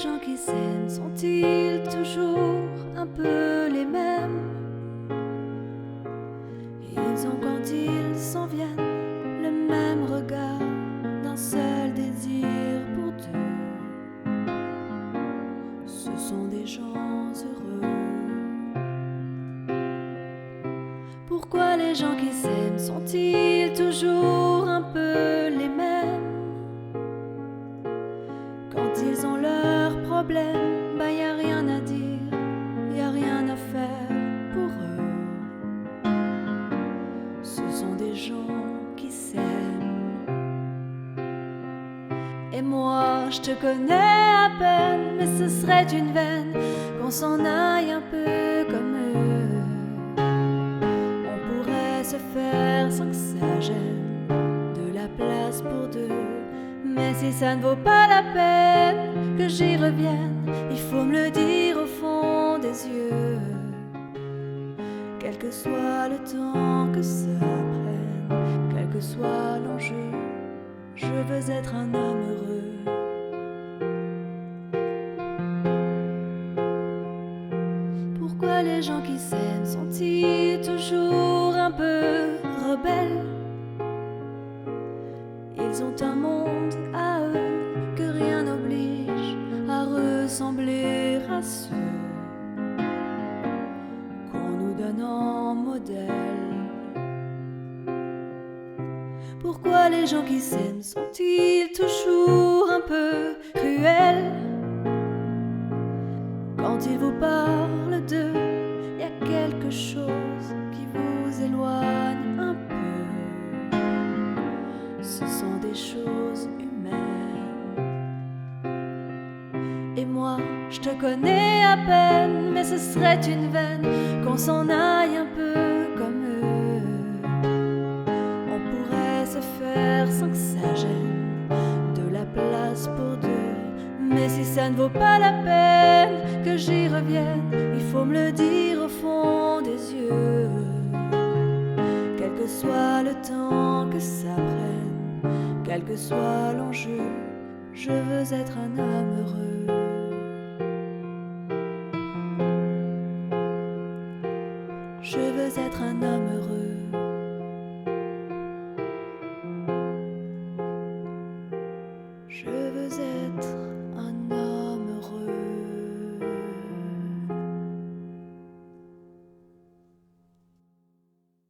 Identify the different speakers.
Speaker 1: gens qui s'aiment sont-ils toujours un peu les mêmes? Ils ont quand ils s'en viennent le même regard, d'un seul désir pour deux. Ce sont des gens heureux. Pourquoi les gens qui s'aiment sont-ils toujours un peu les mêmes? Quand ils ont leurs problèmes, y a rien à dire, y a rien à faire pour eux. Ce sont des gens qui s'aiment. Et moi, je te connais à peine, mais ce serait une veine qu'on s'en aille un peu comme eux. On pourrait se faire sans que ça gêne, de la place pour deux. Mais si ça ne vaut pas la peine que j'y revienne, il faut me le dire au fond des yeux. Quel que soit le temps que ça prenne, quel que soit l'enjeu, je veux être un homme heureux. Pourquoi les gens qui s'aiment sont-ils toujours un peu rebelles? Ils ont un monde à eux que rien n'oblige à ressembler à ceux qu'on nous donne en modèle. Pourquoi les gens qui s'aiment sont-ils toujours un peu cruels? Quand ils vous parlent d'eux, y a quelque chose qui vous éloigne un peu. Ce sont des choses humaines. Et moi, je te connais à peine, mais ce serait une veine qu'on s'en aille un peu comme eux. On pourrait se faire sans que ça gêne, de la place pour deux. Mais si ça ne vaut pas la peine que j'y revienne, il faut me le dire au fond des yeux. Quel que soit le temps que ça prenne, quel que soit l'enjeu, je veux être un homme heureux.